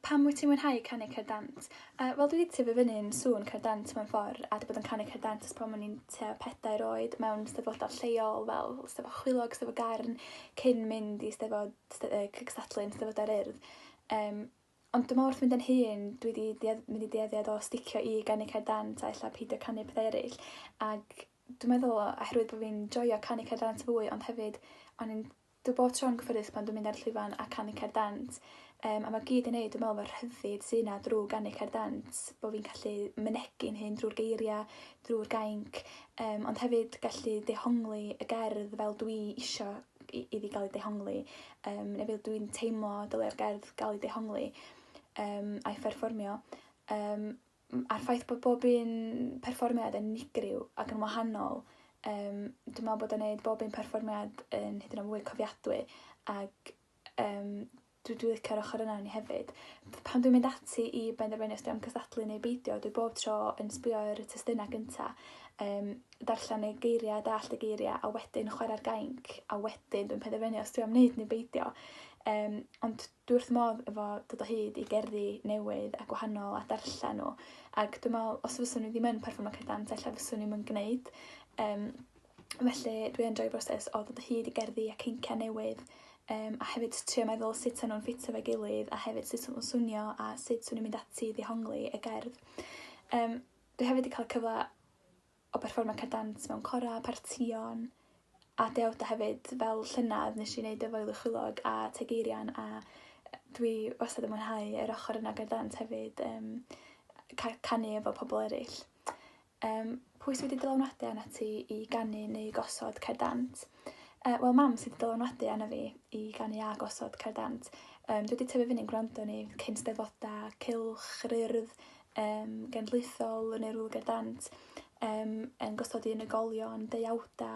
Pam wyt ti'n mwynhau canu Cerdd Dant? Wel, dwi wedi tyfu fyny'n sŵn Cerdd Dant mewn ffordd, a wedi bod yn canu Cerdd Dant ers pan o'n i'n tua 4 oed mewn steddfodau lleol fel Steddfod Chwilog, Steddfod Garn, cyn mynd i Steddfod Cystadlu'n Steddfod Urdd. Ond dwi'n wrth mynd yn hun, dwi wedi mynd i dueddiad o sticio i ganu Cerdd Dant a ella peidio canu pethau eraill. Ac dwi'n meddwl, oherwydd bod fi'n joio canu Cerdd Dant fwy, ond hefyd, dwi'n bod tro'n gyffyrddus pan dwi'n mynd ar llwyfan a canu Cerdd Dant. A mae gyd yn neud, dwi'n meddwl, efo'r rhyddid sy'n yna drwy ganu Cerdd Dant, bod fi'n gallu mynegu'n hyn drwy'r geiriau, drwy'r gainc, ond hefyd gallu dehongli y gerdd fel dwi isio iddi gael ei dehongli, neu fel dwi'n teimlo dyle'r gerdd gael ei dehongli a'i pherfformio. A'r ffaith bod bob un perfformiad yn unigryw ac yn wahanol, dwi'n meddwl bod yn neud bob un perfformiad yn hyd yn oed mwy cofiadwy, ac dwi'n licio'r ochr yna ni hefyd. Pan dwi'n mynd ati i benderfynu os dwi am cystadlu neu beidio, dwi bob tro yn sbio ar y testunau gyntaf, darllen y geiriau, dallt y geiriau, a wedyn chwarae'r gainc, a wedyn dwi'n penderfynu os dwi am wneud neu beidio. Ond dwi wrth modd efo dod o hyd i gerddi newydd a gwahanol a darllen nhw. Ac dwi'n meddwl, os fyswn ni ddim yn perfformio Cerdd Dant, ella fyswn ni'n gwneud. Felly dwi'n enjoy broses o dod o hyd i gerddi a cinciau newydd, a hefyd trio meddwl sut nhw'n ffitio fe gilydd, a hefyd sut nhw'n swnio, a sut swn i'n mynd ati i ddehongli y gerdd. Dwi hefyd wedi cael cyfle o perfformio Cerdd Dant mewn cora, partion, a dewda hefyd fel llynydd nes i wneud efo Ilu Chwilog a Tegeirian, a dwi wastad yn mwynhau yr ochr yna Cerdd Dant hefyd, canu efo pobl eraill. Pwy sydd wedi dylanwadu arna ti i ganu neu gosod Cerdd Dant? Wel, mam sydd wedi dylanwadu arna fi i ganu a gosod Cerdd Dant. Dwi wedi tyfu fyny'n gwrando ni cyn steddfodau, cylch, ryrdd, genedlaethol yn yr Cerdd Dant, yn gosod i unigolion, deuawda,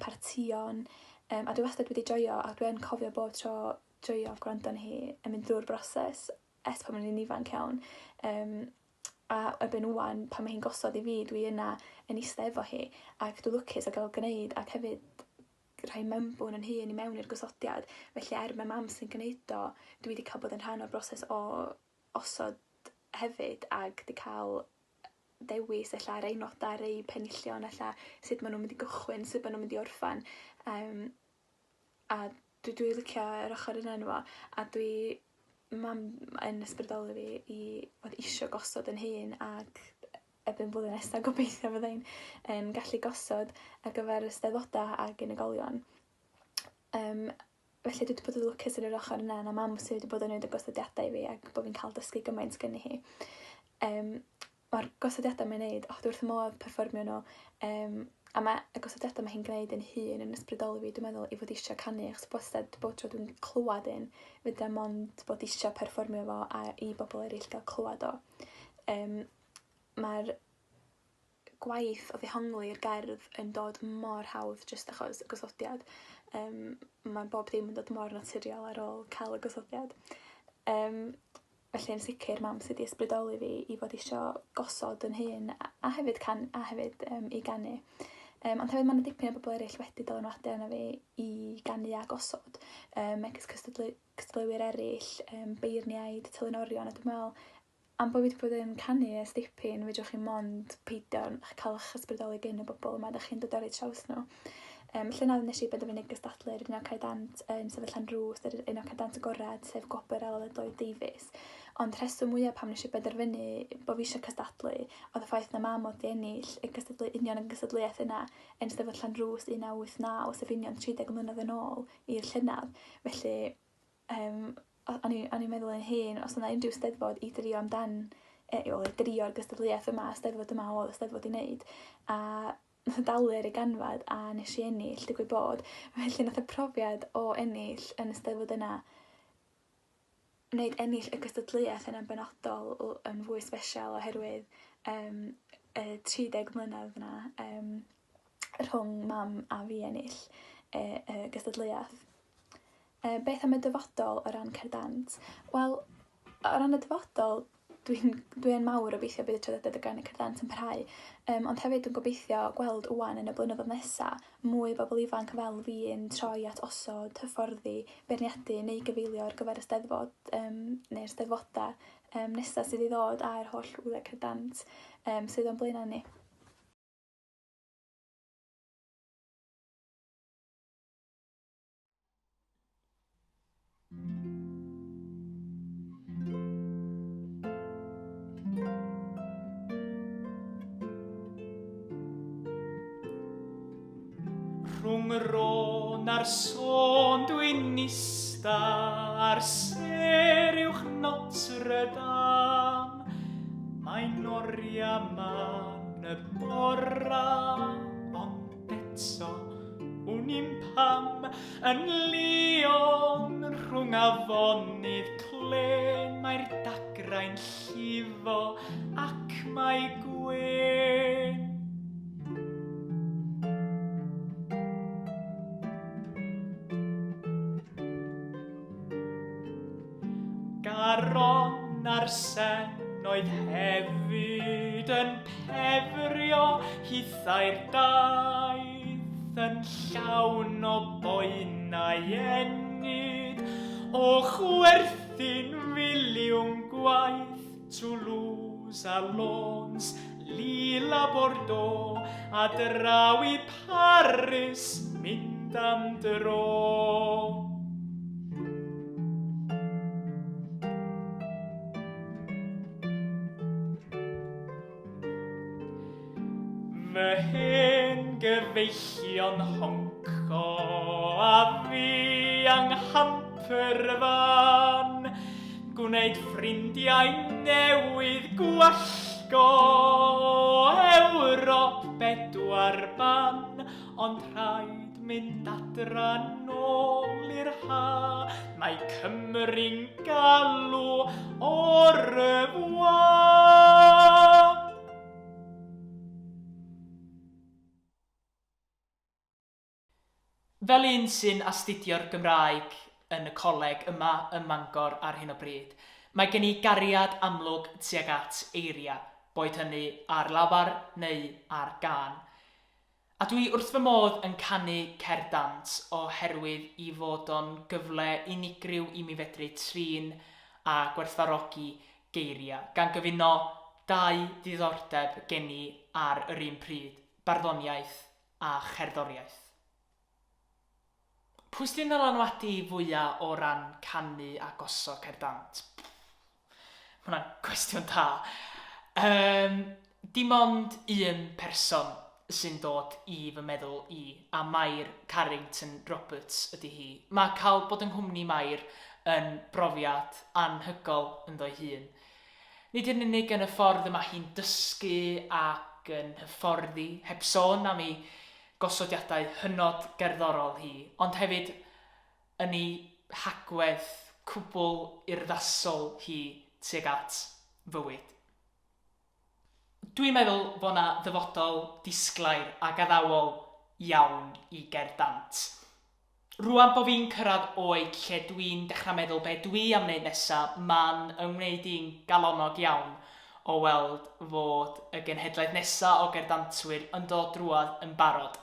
partion, a dwi wastad wedi joio, a dwi'n cofio bob tro joio gwrando ni hi yn mynd drwy'r broses pan o'n i'n ifanc iawn. A erbyn ŵan, pan mae hi'n gosod i fi, dwi yna yn eistedd efo hi, ac dwi'n lwcus o gael gwneud, ac hefyd rhoi mewnbwn yn hun i mewn i'r gosodiad. Felly mae mam sy'n gwneud o, dwi wedi cael bod yn rhan o'r broses o osod hefyd ac wedi cael dewis rei nodau, rei penillion sut maen nhw'n mynd i gychwyn, sut maen nhw'n mynd i orffan. A dwi licio yr ochr yna nhw a mam yn ysbrydoli fi i fod eisiau gosod yn hun ac ebyn blwyddyn nesaf gobeithio fyddai'n gallu gosod ar gyfer y Steddfodau ac unigolion. Felly dwi wedi bod yn lwcus yn yr ochr yna a mam sydd wedi bod yn gwneud y gosodiadau i fi ac bod fi'n cael dysgu gymaint gynnu hi. Mae'r gosodiadau mae'n gwneud, dwi wrth y modd perfformio nhw, a mae y gosodiadau mae hi'n gwneud yn hun yn ysbrydoli fi, dwi'n meddwl, i fod eisiau canu, achos bod tro dwi'n clywed fydda mond bod eisiau perfformio fo a i bobl eraill gael clywed o. Mae'r gwaith o ddehongli'r gerdd yn dod mor hawdd jyst achos y gosodiad. Mae bob dim yn dod mor naturiol ar ôl cael y gosodiad. Felly yn sicr mam sydd wedi ysbrydoli fi i fod eisiau gosod yn hun a hefyd i ganu. Ond hefyd mae'n dipyn o bobl eraill wedi dylanwadu arno fi i ganu a gosod. Megis cystadleuwyr eraill, beirniaid, telenorion, a dwi'n meddwl am bod fi wedi bod yn canu ers dipyn, fedrwch chi mond peidio cael eich ysbrydoli gyn y bobl yma, da chi'n dod ar eu traws nhw. Felly nes i benderfynu gystadlu'r Unol Cerdd Dant yn sefyll Llanrwst, yr Unol Cerdd Dant agorad, sef Gwobr Elfed Davies. Ond rheswm mwyaf pam nes i benderfynu bod fi eisiau cystadlu oedd y ffaith na mam oedd ennill union y gystadleuaeth yna yn sefyll Llanrwst 1989, sef union 30 mlynedd yn ôl i'r llynedd. Felly, o'n i'n meddwl yn hun, os yna unrhyw steddfod i drio amdan, i drio'r gystadleuaeth yma, steddfod yma oedd y steddfod i wneud. A dalu'r ei ganfad a nes i ennill, digwydd bod. Felly nath y profiad o ennill yn y steddfod yna wneud ennill y gystadleuaeth yna'n benodol yn fwy sbesial oherwydd y 30 mlynedd yna rhwng mam a fi ennill y gystadleuaeth. Beth am y dyfodol o ran Cerdd Dant? Wel, o ran y dyfodol, dwi'n mawr obeithio bydd y traddodiad o gan y Cerdd Dant yn parhau, ond hefyd dwi'n gobeithio gweld wwan yn y blynyddoedd nesaf mwy bobl ifanc fel fi yn troi at osod, hyfforddi, beirniadu neu gyfeilio ar gyfer y steddfod neu'r steddfodau nesaf sydd i ddod a'r holl wyliau Cerdd Dant sydd o'n blaenau ni. Rhwng ron a'r sôn dwi'n ista ar ser uwch Notre Dame. Mae'n oria man y bora, ond eto wni'n pam yn Lyon rhwng afonydd clen. Mae'r dagrau'n llifo ac mae gwen. Garon ar sen oedd hefyd yn pefrio hithau'r daith yn llawn o boenau enid o chwerthin filiwn gwaith Toulouse a Lons, Lille a Bordeaux a draw i Paris mynd am dro. Fy hen gyfeillion honco a fi anghamperfan, gwneud ffrindiau newydd gwallgo Ewrop 4 ban, ond rhaid mynd adra nôl i'r ha. Mae Cymru'n galw au revoir. Fel un sy'n astudio'r Gymraeg yn y coleg yma ym Mangor ar hyn o bryd, mae gen i gariad amlwg tuag at eiria, boed hynny ar lafar neu ar gân. A dwi wrth fy modd yn canu Cerdd Dant oherwydd i fod o'n gyfle unigryw i mi fedru trin a gwerthfawrogi geiriau, gan gyfuno dau ddiddordeb gen i ar yr un pryd, barddoniaeth a cherddoriaeth. Pwy sy'n dylanwadu fwyaf o ran canu a gosod Cerdd Dant? Mae hwnna'n cwestiwn da. Dim ond un person sy'n dod i fy meddwl i, a Mair Carrington Roberts ydy hi. Mae cael bod yng nghwmni Mair yn brofiad anhygoel ynddo hun. Nid yn unig yn y ffordd y mae hi'n dysgu ac yn hyfforddi, heb sôn am ei gosodiadau hynod gerddorol hi, ond hefyd yn ei hagwedd cwbl urddasol hi tuag at fywyd. Dwi'n meddwl bod yna ddyfodol disglair a gaddawol iawn i Cerdd Dant. Rwan bod fi'n cyrraedd oed lle dwi'n dechrau meddwl be dwi am wneud nesaf, ma'n ymwneud i'n galonog iawn o weld fod y genhedlaeth nesaf o Gerdantwyr yn dod drwodd yn barod.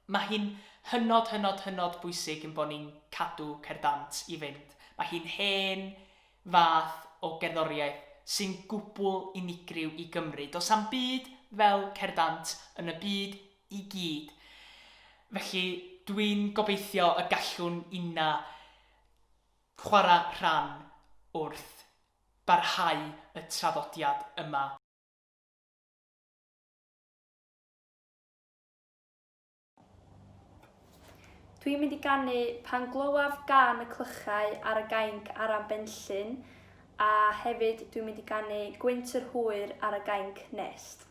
Mae hi'n hynod bwysig yn bod ni'n cadw Cerdd Dant i fynd. Mae hi'n hen fath o gerddoriaeth sy'n gwbl unigryw i Gymru. Does am byd fel Cerdd Dant yn y byd i gyd. Felly dwi'n gobeithio y gallwn unna chwarae rhan wrth barhau y traddodiad yma. Dwi'n mynd i ganu Pan glywaf gan y clychau ar y gainc ar am benllyn, a hefyd dwi'n mynd i ganu Gwynt yr hwyr ar y gainc nest.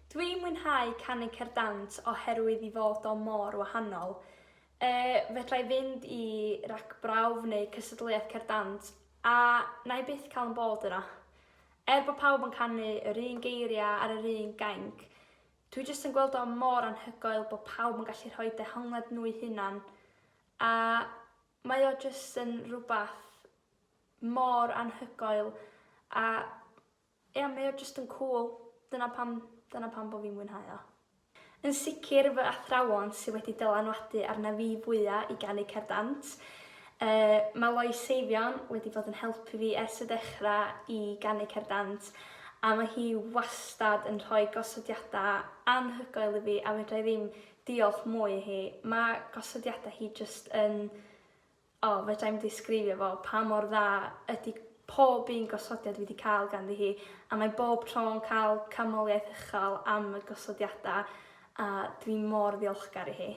Dwi'n mwynhau canu Cerdd Dant oherwydd i fod o mor wahanol. Fedrai fynd i ragbrawf neu cystadleuaeth Cerdd Dant a na i byth cael yn bod yna. Bod pawb yn canu yr un geiriau ar yr un gainc, dwi jyst yn gweld o mor anhygoel bod pawb yn gallu rhoi dehongled nhw eu hunan, a mae o jyst yn rhywbeth mor anhygoel, a mae o jyst yn cool. Dyna pam bod fi'n mwynhau o. Yn sicr fy athrawon sydd wedi dylanwadu arna fi fwyaf i ganu Cerdd Dant. Mae Lois Seifion wedi bod yn helpu fi ers y dechrau i ganu Cerdd Dant, a mae hi wastad yn rhoi gosodiadau anhygoel i fi a fedra i ddim diolch mwy i hi. Mae gosodiadau hi jyst yn, fedra i'n disgrifio fo, pa mor dda ydy pob un gosodiad fi wedi cael ganddi hi, a mae bob tro'n cael camoliaeth uchel am y gosodiadau, a dwi mor ddiolchgar i hi.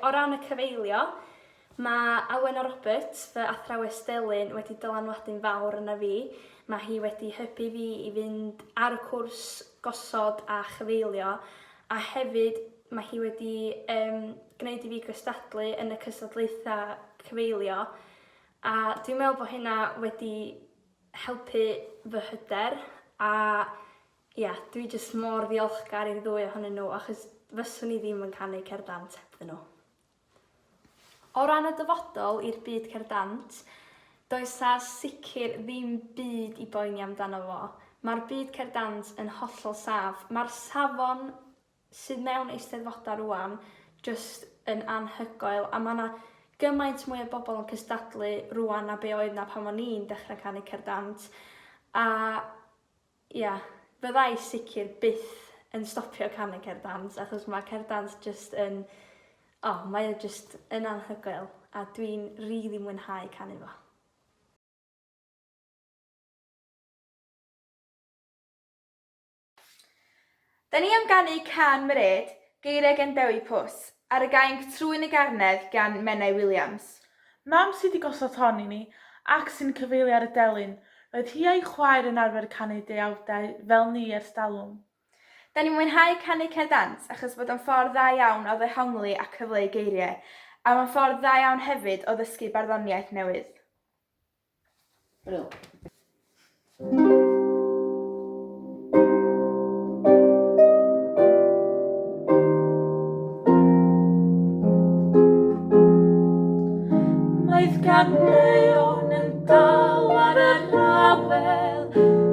O ran y cyfeilio, mae Awen Roberts, fy athrawes Delyn, wedi dylanwadu'n fawr yna fi. Mae hi wedi hybu fi i fynd ar y cwrs gosod a chyfeilio, a hefyd mae hi wedi gwneud i fi gystadlu yn y cystadlaethau cyfeilio, a dwi'n meddwl bod hynna wedi helpu fy hyder, a dwi jyst mor ddiolchgar i'r ddwy ohonyn nhw, achos fyswn i ddim yn canu Cerdd Dant hebdyn nhw. O ran y dyfodol i'r byd Cerdd Dant, does a sicr ddim byd i boeni amdano fo. Mae'r byd Cerdd Dant yn hollol saff. Mae'r safon sydd mewn eisteddfodau rwan jyst yn anhygoel, a mae yna gymaint mwy o bobl yn cystadlu rwan na be oedd na pan o'n i'n dechrau canu Cerdd Dant. A bydda i sicr byth yn stopio canu Cerdd Dant, achos mae Cerdd Dant jyst yn, mae o jyst yn anhygoel, a dwi'n rili mwynhau canu fo. Da ni am ganu Can Mred, geiriau gan Dewi Pws, ar y gainc Trwyn y Garnedd gan Menai Williams. Mam sydd wedi gosod hon i ni, ac sy'n cyfeilio ar y delyn, roedd hi a'i chwaer yn arfer canu deuawdau fel ni ers dalwm. Da ni'n mwynhau canu Cerdd Dant achos bod yn ffordd dda iawn o ddehongli a cyfleu geiriau, a mae'n ffordd dda iawn hefyd o ddysgu barddoniaeth newydd. Mae'r ganeuon yn dal ar y rafel,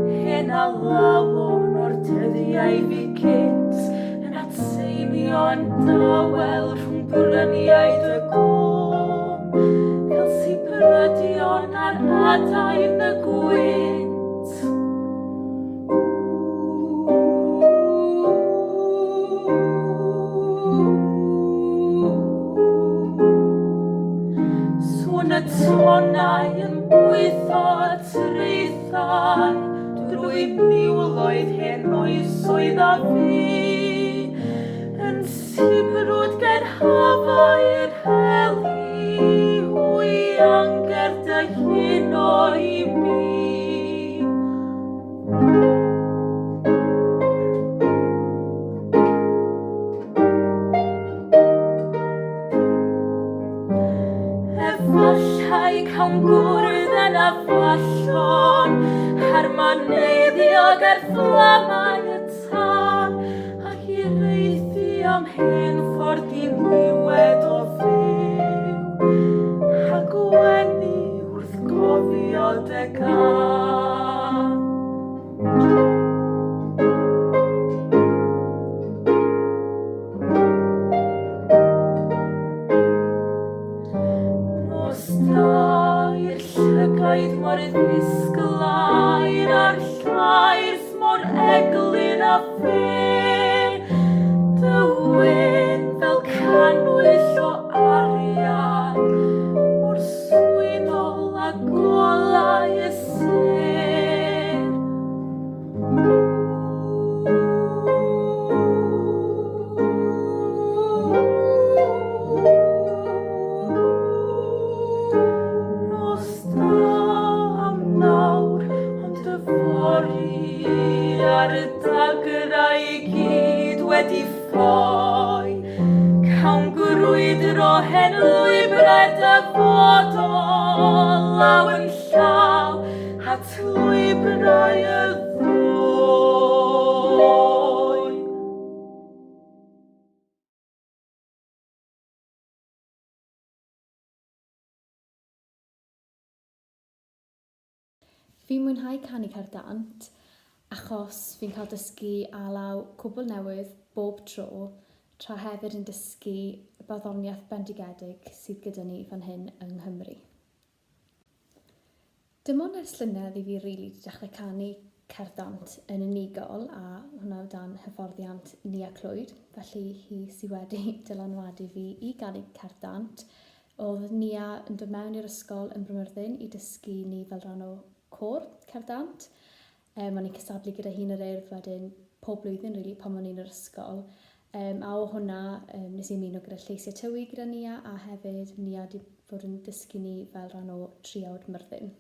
hyn a lawon o'r dyddiau fi cynt, yn atseilio'n dawel rhwng bryniaid y gom, fel si brydion ar adain y gwynt. Sŵn y tonau yn bwytho y treithau drwy niwloedd hen oesoedd a fi, yn sibrwd ger hafau'r heli, hwy angerdd dy hyn o'i mi. Efallai cawn gwrdd yn y fallon, ar maneiddiog ar fflamau y tân, ac i reithi am hen ffordd i niwed o fyw, a gwenu wrth gofio dy gan. I'r llygaid mor ddisglair a'r llais mor eglyn a fer, dy wyn fel canwyll o arian, mor swynol a golau y ser. Ar y dagrau I gyd wedi ffoi, cawn grwydr o hen lwybrau dyfodol, law yn llaw at lwybrau y ddwy. Fi'n mwynhau canu Cerdd Dant achos fi'n cael dysgu a law cwbl newydd bob tro, tra hefyd yn dysgu y barddoniaeth bendigedig sydd gyda ni fan hyn yng Nghymru. Dim ond ers llynedd i fi rili dechrau canu Cerdd Dant yn unigol, a hwnna o dan hyfforddiant Nia Clwyd, felly hi sydd wedi dylanwadu fi i ganu Cerdd Dant. Oedd Nia yn dod mewn i'r ysgol yn Brymyrddin i dysgu ni fel rhan o côr Cerdd Dant. O'n i'n cystadlu gyda hi'n yr urdd wedyn pob blwyddyn rili pan o'n i'n yr ysgol. A o hwnna nes i ymuno gyda lleisiau tywi gyda Nia, a hefyd Nia wedi fod yn dysgu ni fel rhan o triawd Myrddin.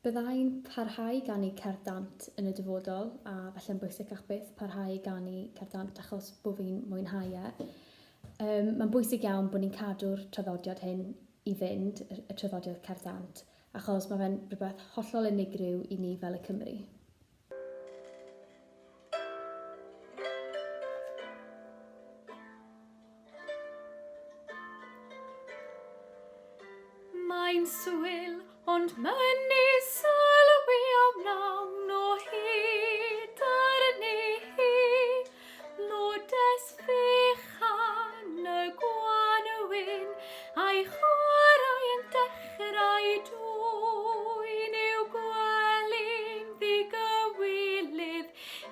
Byddai'n parhau ganu Cerdd Dant yn y dyfodol, a felly'n bwysicach byth parhau ganu Cerdd Dant achos bod fi'n mwynhau e. Mae'n bwysig iawn bod ni'n cadw'r traddodiad hyn i fynd, y traddodiad Cerdd Dant, achos mae fe'n rhywbeth hollol unigryw i ni fel y Cymru. Mae'n swyl, ond mynnu sylwi am nawn o hyd ar ni. Lodes fechan y gwanwyn, a'i chwarae yn dechrau dwyn i'w gwely'n ddigywilydd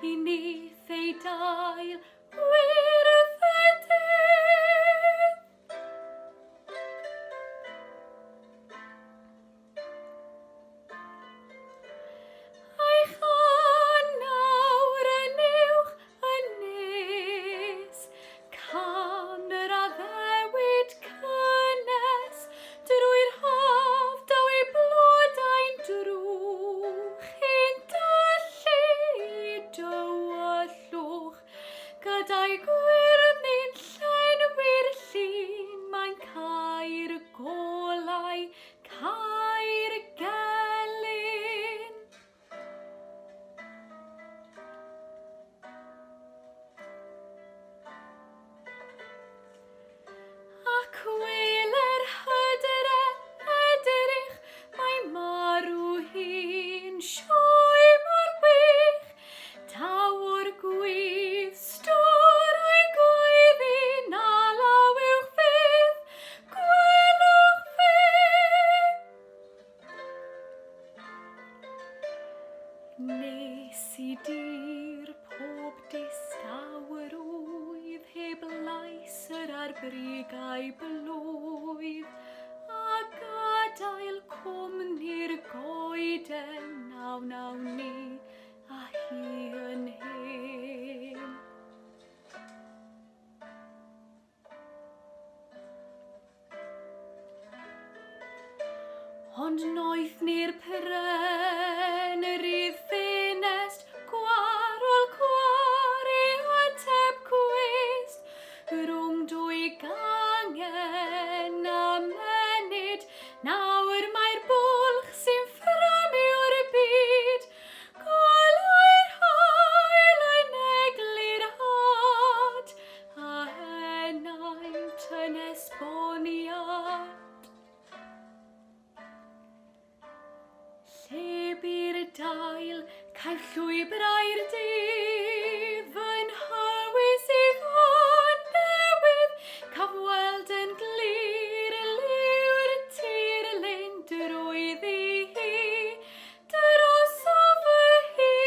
i ni ei dail wirfedydd. Gydau gwyrddni'n llenwi'r llun, mae'n cair golau, cair gelyn. Ac weler edrych, mae marw hi'n sioe mor wych, taw o'r gwydd stwr o'i gwyddyn a law uwch fydd, gwelwch fe. Nes i dir pob distawr wydd, heb lais yr arbrigau blwydd, a gadael cwmni'r goeden nawn ni, a hi yn hyn. Ond noeth ni'r pren yr idd ffenest, gwarol gwar i ateb cwist, rhwng dwy gangen a menyd, nawr mae'r bwlch sy'n fframu o'r byd, golau'r hael yn eglu'r had, a henaint yn esboniad. Llebu'r dail, cael llwybrau'r dydd, fy nhywys i fod newydd, cafweld yn glir, liw'r tirlun drwyddi hi, dros o fy hun.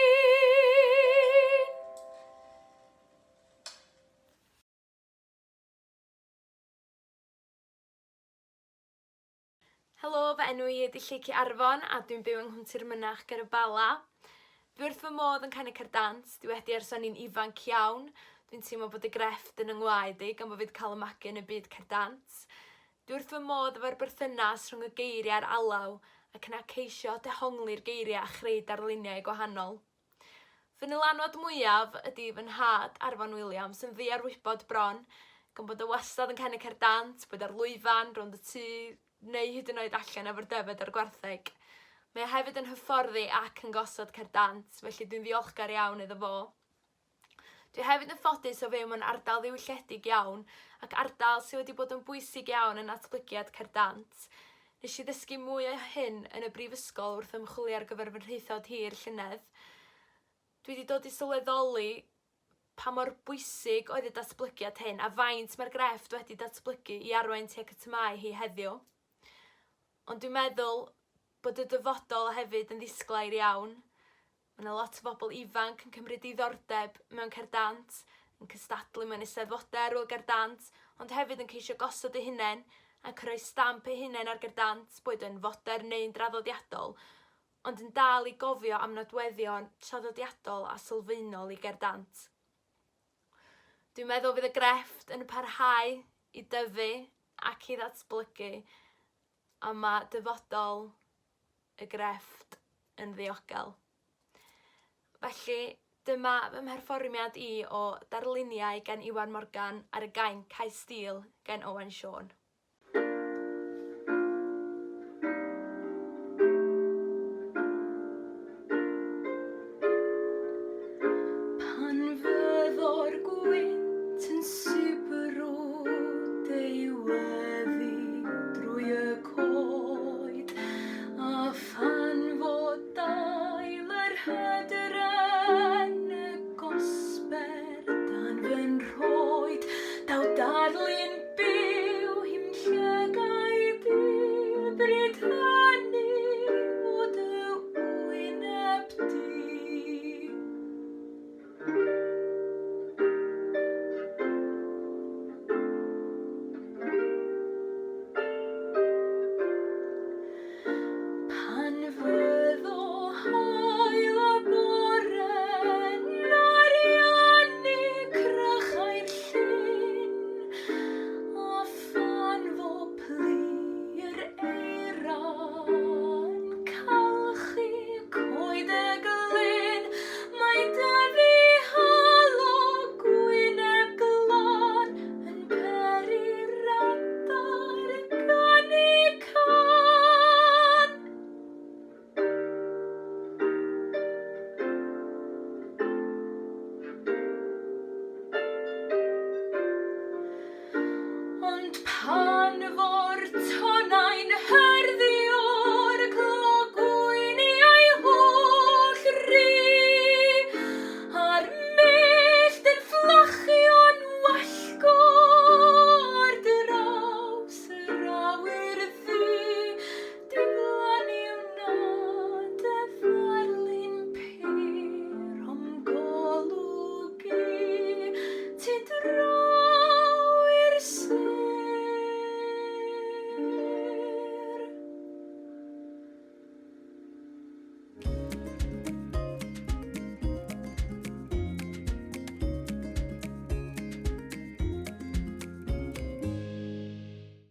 Helo, fy enw i ydi Lleici Arfon a dwi'n byw yng Nghwntir Mynach ger y Bala. Dwi wrth fy modd yn canu Cerdd Dant, dwi wedi ers o'n i'n ifanc iawn. Dwi'n teimlo bod y grefft yn yngwaed i gan bod fi wedi cael y magu yn y byd Cerdd Dant. Dwi wrth fy modd efo'r berthynas rhwng y geiriau a'r alaw ac yna ceisio dehongli'r geiriau a chreu darluniau gwahanol. Fy nylanwad mwyaf ydy fy nhad Arfon Williams yn ddi ar wybod bron, gan bod y wastad yn canu Cerdd Dant, bod ar lwyfan, rownd y tŷ, neu hyd yn oed allan efo'r dyfed ar gwartheg. Mae hefyd yn hyfforddi ac yn gosod Cerdd Dant, felly dwi'n ddiolchgar iawn iddo fo. Dwi hefyd yn ffodus o fewn mewn ardal ddiwylledig iawn ac ardal sydd wedi bod yn bwysig iawn yn atblygiad Cerdd Dant. Nes i ddysgu mwy o hyn yn y brifysgol wrth ymchwilio ar gyfer fy nrhythod hir llynedd. Dwi wedi dod i sylweddoli pa mor bwysig oedd y datblygiad hyn a faint mae'r grefft wedi datblygu i arwain tuag at y mae hi heddiw. Ond dwi'n meddwl bod y dyfodol hefyd yn ddisglair iawn. Mae yna lot o bobl ifanc yn cymryd diddordeb mewn Cerdd Dant, yn cystadlu mewn eisteddfodau ar ôl Cerdd Dant, ond hefyd yn ceisio gosod eu hunain ac rhoi stamp eu hunain ar Cerdd Dant, boed yn fodern neu'n draddodiadol, ond yn dal i gofio am nodweddion traddodiadol a sylfaenol i Cerdd Dant. Dwi'n meddwl fydd y grefft yn parhau i dyfu ac i ddatblygu, a mae dyfodol y grefft yn ddiogel. Felly, dyma fy mherfformiad i o darluniau gan Iwan Morgan ar y gainc Cais Steel gan Owen Siôn.